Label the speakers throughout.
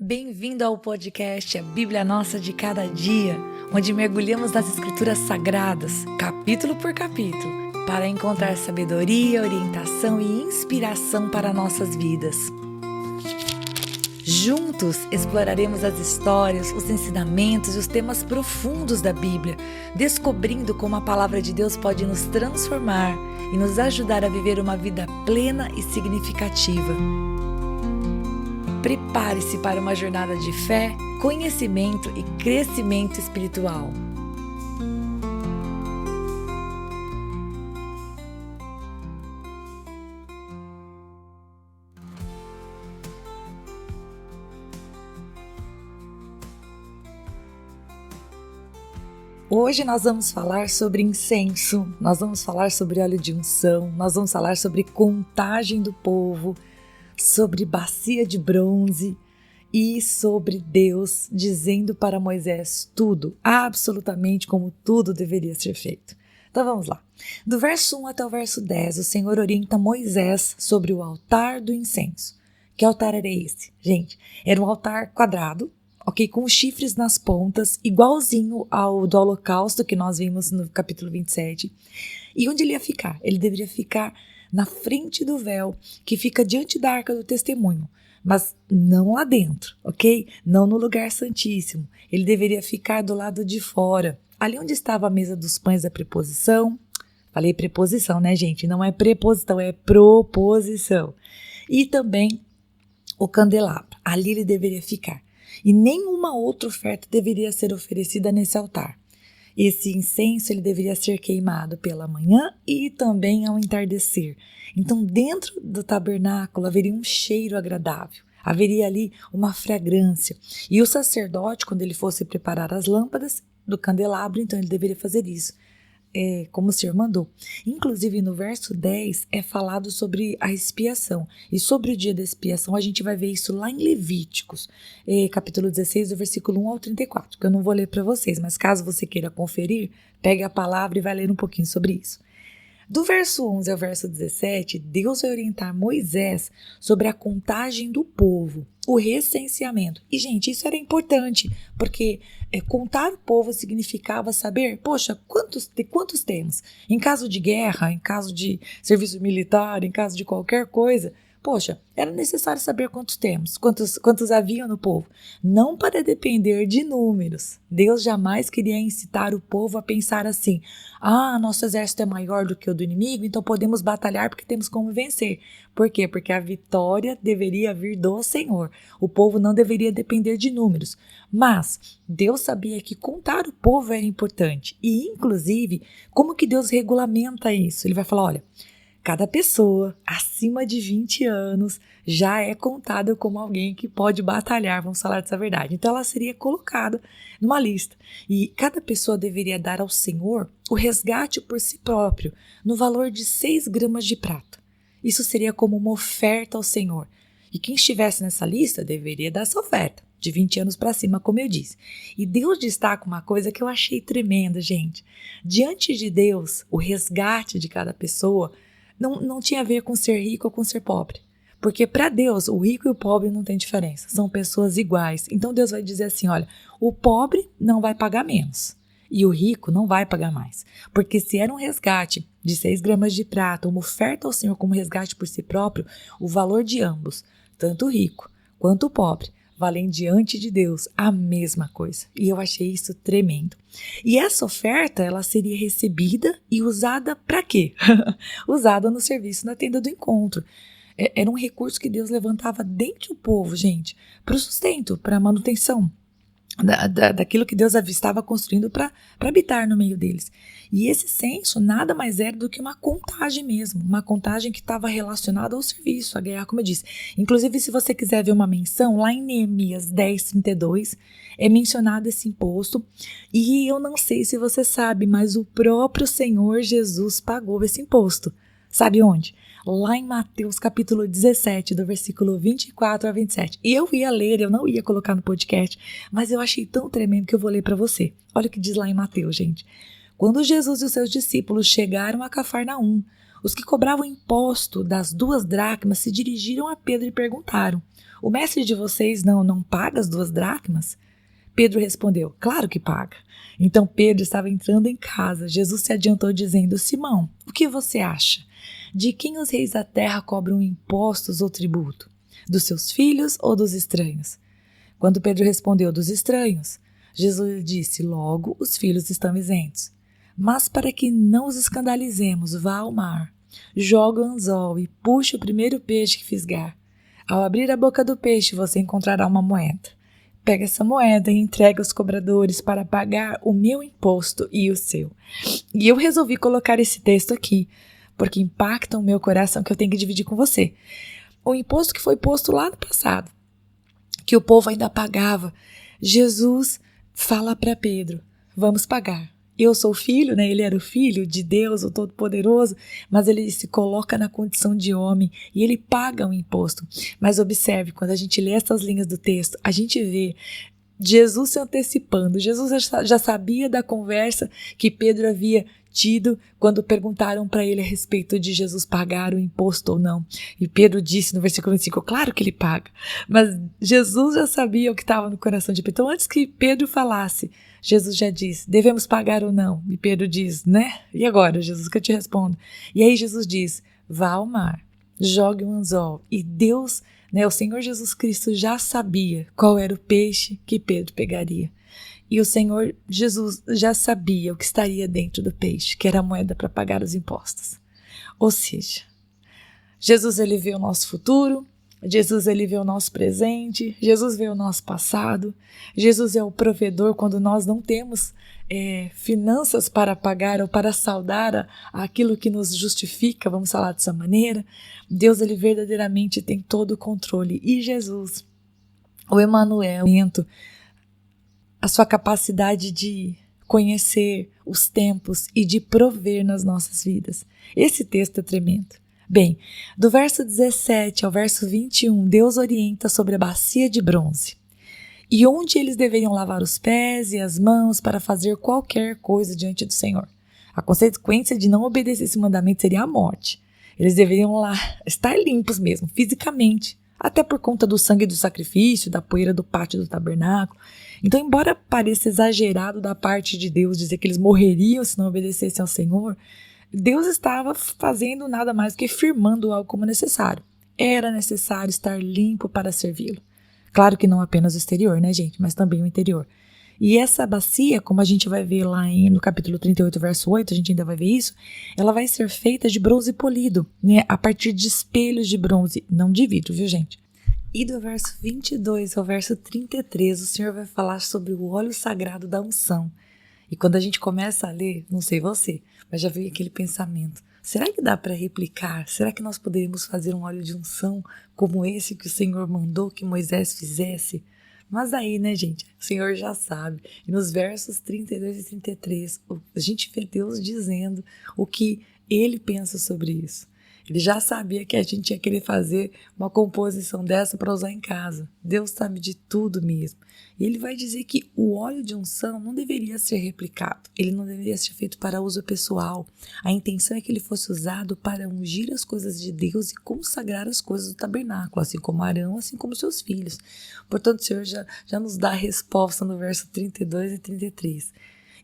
Speaker 1: Bem-vindo ao podcast A Bíblia Nossa de Cada Dia, onde mergulhamos nas Escrituras Sagradas, capítulo por capítulo, para encontrar sabedoria, orientação e inspiração para nossas vidas. Juntos exploraremos as histórias, os ensinamentos e os temas profundos da Bíblia, descobrindo como a palavra de Deus pode nos transformar e nos ajudar a viver uma vida plena e significativa. Prepare-se para uma jornada de fé, conhecimento e crescimento espiritual. Hoje nós vamos falar sobre incenso, nós vamos falar sobre óleo de unção, nós vamos falar sobre contagem do povo, sobre bacia de bronze e sobre Deus dizendo para Moisés tudo, absolutamente como tudo deveria ser feito. Então vamos lá. Do verso 1 até o verso 10, o Senhor orienta Moisés sobre o altar do incenso. Que altar era esse? Gente, era um altar quadrado, ok, com chifres nas pontas, igualzinho ao do holocausto que nós vimos no capítulo 27. E onde ele ia ficar? Ele deveria ficar na frente do véu, que fica diante da Arca do Testemunho, mas não lá dentro, ok? Não no lugar santíssimo. Ele deveria ficar do lado de fora, ali onde estava a mesa dos pães da preposição. Falei preposição, né, gente? Não é preposição, é proposição. E também o candelabro, ali ele deveria ficar. E nenhuma outra oferta deveria ser oferecida nesse altar. Esse incenso ele deveria ser queimado pela manhã e também ao entardecer. Então, dentro do tabernáculo haveria um cheiro agradável, haveria ali uma fragrância. E o sacerdote, quando ele fosse preparar as lâmpadas do candelabro, então ele deveria fazer isso, como o Senhor mandou. Inclusive, no verso 10 é falado sobre a expiação. E sobre o dia da expiação, a gente vai ver isso lá em Levíticos, capítulo 16, do versículo 1 ao 34, que eu não vou ler para vocês, mas caso você queira conferir, pegue a palavra e vai ler um pouquinho sobre isso. Do verso 11 ao verso 17, Deus vai orientar Moisés sobre a contagem do povo, o recenseamento. E, gente, isso era importante, porque contar o povo significava saber, poxa, quantos temos? Em caso de guerra, em caso de serviço militar, em caso de qualquer coisa, poxa, era necessário saber quantos temos, quantos haviam no povo. Não para depender de números. Deus jamais queria incitar o povo a pensar assim, nosso exército é maior do que o do inimigo, então podemos batalhar porque temos como vencer. Por quê? Porque a vitória deveria vir do Senhor. O povo não deveria depender de números. Mas Deus sabia que contar o povo era importante. E, inclusive, como que Deus regulamenta isso? Ele vai falar, olha, cada pessoa acima de 20 anos já é contada como alguém que pode batalhar, vamos falar dessa verdade. Então ela seria colocada numa lista. E cada pessoa deveria dar ao Senhor o resgate por si próprio, no valor de 6 gramas de prata. Isso seria como uma oferta ao Senhor. E quem estivesse nessa lista deveria dar essa oferta, de 20 anos para cima, como eu disse. E Deus destaca uma coisa que eu achei tremenda, gente. Diante de Deus, o resgate de cada pessoa não tinha a ver com ser rico ou com ser pobre. Porque para Deus, o rico e o pobre não tem diferença. São pessoas iguais. Então Deus vai dizer assim, olha, o pobre não vai pagar menos. E o rico não vai pagar mais. Porque se era um resgate de 6 gramas de prata, uma oferta ao Senhor como resgate por si próprio, o valor de ambos, tanto o rico quanto o pobre, valem diante de Deus a mesma coisa. E eu achei isso tremendo. E essa oferta, ela seria recebida e usada para quê? Usada no serviço na tenda do encontro. Era um recurso que Deus levantava dentro do povo, gente, para o sustento, para a manutenção daquilo que Deus estava construindo para habitar no meio deles. E esse censo nada mais era do que uma contagem mesmo, uma contagem que estava relacionada ao serviço, a guerra, como eu disse. Inclusive, se você quiser ver uma menção, lá em Neemias 10:32, é mencionado esse imposto, e eu não sei se você sabe, mas o próprio Senhor Jesus pagou esse imposto. Sabe onde? Lá em Mateus capítulo 17, do versículo 24 a 27. E eu ia ler, eu não ia colocar no podcast, mas eu achei tão tremendo que eu vou ler para você. Olha o que diz lá em Mateus, gente. Quando Jesus e os seus discípulos chegaram a Cafarnaum, Os que cobravam imposto das 2 dracmas se dirigiram a Pedro e perguntaram: o mestre de vocês não paga as 2 dracmas? Pedro respondeu: claro que paga. Então Pedro estava entrando em casa. Jesus se adiantou dizendo: Simão, o que você acha? De quem os reis da terra cobram impostos ou tributo? Dos seus filhos ou dos estranhos? Quando Pedro respondeu: dos estranhos, Jesus lhe disse: logo os filhos estão isentos. Mas para que não os escandalizemos, vá ao mar, joga o anzol e puxe o primeiro peixe que fisgar. Ao abrir a boca do peixe, você encontrará uma moeda. Pega essa moeda e entrega aos cobradores para pagar o meu imposto e o seu. E eu resolvi colocar esse texto aqui, porque impacta o meu coração, que eu tenho que dividir com você. O imposto que foi posto lá no passado, que o povo ainda pagava. Jesus fala para Pedro: vamos pagar. Eu sou filho, né? Ele era o filho de Deus, o Todo-Poderoso, mas ele se coloca na condição de homem e ele paga um imposto. Mas observe, quando a gente lê essas linhas do texto, a gente vê Jesus se antecipando. Jesus já sabia da conversa que Pedro havia tido quando perguntaram para ele a respeito de Jesus pagar o imposto ou não. E Pedro disse no versículo 25, claro que ele paga. Mas Jesus já sabia o que estava no coração de Pedro. Então, antes que Pedro falasse, Jesus já disse: devemos pagar ou não? E Pedro diz: né? E agora, Jesus, que eu te respondo? E aí Jesus diz: vá ao mar, jogue um anzol. E Deus, o Senhor Jesus Cristo já sabia qual era o peixe que Pedro pegaria. E o Senhor Jesus já sabia o que estaria dentro do peixe, que era a moeda para pagar os impostos. Ou seja, Jesus, ele vê o nosso futuro, Jesus, ele vê o nosso presente, Jesus vê o nosso passado, Jesus é o provedor quando nós não temos finanças para pagar ou para saldar aquilo que nos justifica, vamos falar dessa maneira. Deus, ele verdadeiramente tem todo o controle. E Jesus, o Emanuel, a sua capacidade de conhecer os tempos e de prover nas nossas vidas. Esse texto é tremendo. Bem, do verso 17 ao verso 21, Deus orienta sobre a bacia de bronze e onde eles deveriam lavar os pés e as mãos para fazer qualquer coisa diante do Senhor. A consequência de não obedecer esse mandamento seria a morte. Eles deveriam lá estar limpos mesmo, fisicamente, até por conta do sangue do sacrifício, da poeira do pátio do tabernáculo. Então, embora pareça exagerado da parte de Deus dizer que eles morreriam se não obedecessem ao Senhor, Deus estava fazendo nada mais do que firmando algo como necessário. Era necessário estar limpo para servi-lo. Claro que não apenas o exterior, né, gente? Mas também o interior. E essa bacia, como a gente vai ver lá no capítulo 38, verso 8, a gente ainda vai ver isso, ela vai ser feita de bronze polido, né? A partir de espelhos de bronze, não de vidro, viu, gente? E do verso 22 ao verso 33, o Senhor vai falar sobre o óleo sagrado da unção. E quando a gente começa a ler, não sei você, mas já veio aquele pensamento: será que dá para replicar? Será que nós poderíamos fazer um óleo de unção como esse que o Senhor mandou que Moisés fizesse? Mas aí, né, gente, o Senhor já sabe. E nos versos 32 e 33, a gente vê Deus dizendo o que Ele pensa sobre isso. Ele já sabia que a gente ia querer fazer uma composição dessa para usar em casa. Deus sabe de tudo mesmo. E ele vai dizer que o óleo de unção não deveria ser replicado. Ele não deveria ser feito para uso pessoal. A intenção é que ele fosse usado para ungir as coisas de Deus e consagrar as coisas do tabernáculo, assim como Arão, assim como seus filhos. Portanto, o Senhor já nos dá a resposta no verso 32 e 33.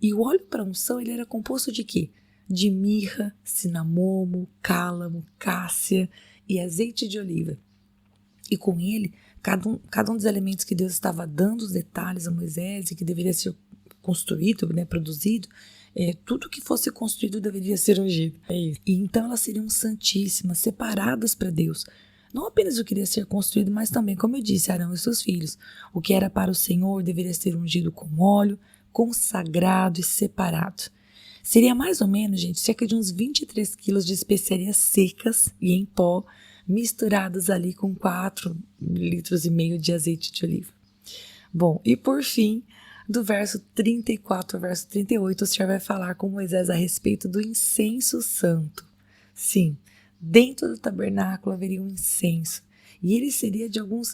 Speaker 1: E o óleo para unção, ele era composto de quê? De mirra, cinamomo, cálamo, cássia e azeite de oliva. E com ele, cada um dos elementos que Deus estava dando os detalhes a Moisés e que deveria ser construído, né, produzido, tudo que fosse construído deveria ser ungido. E então elas seriam santíssimas, separadas para Deus. Não apenas o que iria ser construído, mas também, como eu disse, Arão e seus filhos. O que era para o Senhor deveria ser ungido com óleo, consagrado e separado. Seria mais ou menos, gente, cerca de uns 23 quilos de especiarias secas e em pó, misturadas ali com 4,5 litros de azeite de oliva. Bom, e por fim, do verso 34 ao verso 38, o Senhor vai falar com Moisés a respeito do incenso santo. Sim, dentro do tabernáculo haveria um incenso. E ele seria de alguns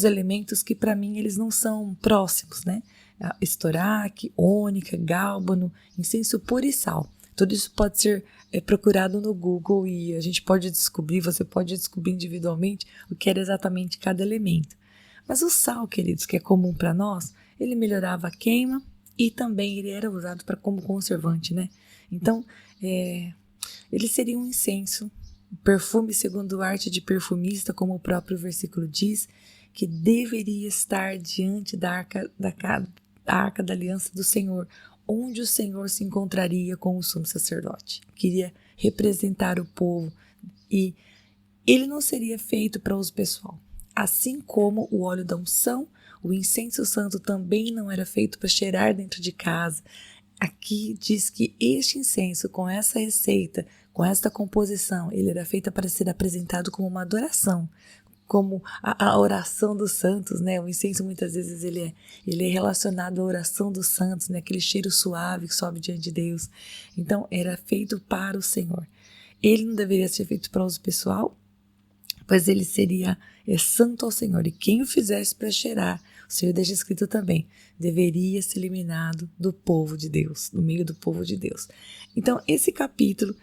Speaker 1: elementos que para mim eles não são próximos, né? Estoraque, ônica, gálbano, incenso puro e sal. Tudo isso pode ser procurado no Google e a gente pode descobrir, você pode descobrir individualmente o que era exatamente cada elemento. Mas o sal, queridos, que é comum para nós, ele melhorava a queima e também ele era usado como conservante, né? Então, ele seria um incenso, perfume segundo arte de perfumista, como o próprio versículo diz, que deveria estar diante da arca da aliança do Senhor, onde o Senhor se encontraria com o sumo sacerdote. Queria representar o povo e ele não seria feito para uso pessoal. Assim como o óleo da unção, o incenso santo também não era feito para cheirar dentro de casa. Aqui diz que este incenso, com essa receita, com esta composição, ele era feito para ser apresentado como uma adoração, como a oração dos santos, né? O incenso muitas vezes ele é relacionado à oração dos santos, né? Aquele cheiro suave que sobe diante de Deus. Então era feito para o Senhor. Ele não deveria ser feito para uso pessoal, pois ele seria santo ao Senhor. E quem o fizesse para cheirar, o Senhor deixa escrito também, deveria ser eliminado do povo de Deus, no meio do povo de Deus. Então esse capítulo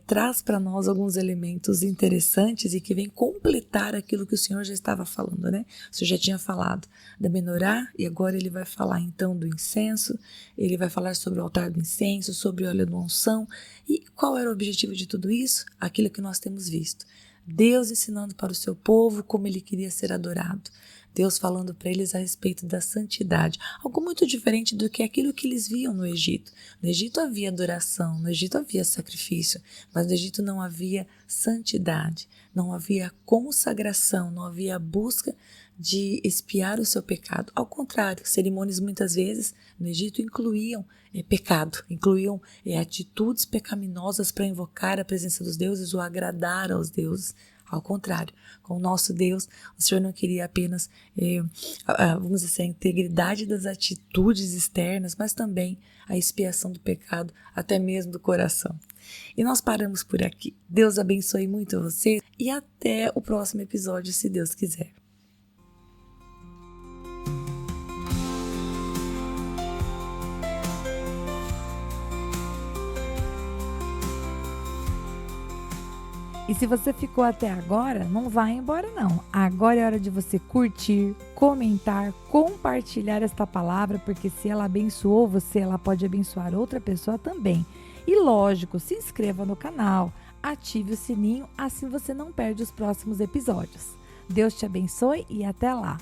Speaker 1: traz para nós alguns elementos interessantes e que vem completar aquilo que o Senhor já estava falando, né? O Senhor já tinha falado da menorá e agora ele vai falar então do incenso, ele vai falar sobre o altar do incenso, sobre o óleo da unção. E qual era o objetivo de tudo isso? Aquilo que nós temos visto. Deus ensinando para o seu povo como ele queria ser adorado. Deus falando para eles a respeito da santidade. Algo muito diferente do que aquilo que eles viam no Egito. No Egito havia adoração, no Egito havia sacrifício, mas no Egito não havia santidade, não havia consagração, não havia busca de expiar o seu pecado. Ao contrário, cerimônias muitas vezes no Egito incluíam pecado, incluíam atitudes pecaminosas para invocar a presença dos deuses ou agradar aos deuses. Ao contrário, com o nosso Deus, o Senhor não queria apenas, vamos dizer, a integridade das atitudes externas, mas também a expiação do pecado, até mesmo do coração. E nós paramos por aqui. Deus abençoe muito você e até o próximo episódio, se Deus quiser. E se você ficou até agora, não vai embora não. Agora é hora de você curtir, comentar, compartilhar esta palavra, porque se ela abençoou você, ela pode abençoar outra pessoa também. E lógico, se inscreva no canal, ative o sininho, assim você não perde os próximos episódios. Deus te abençoe e até lá!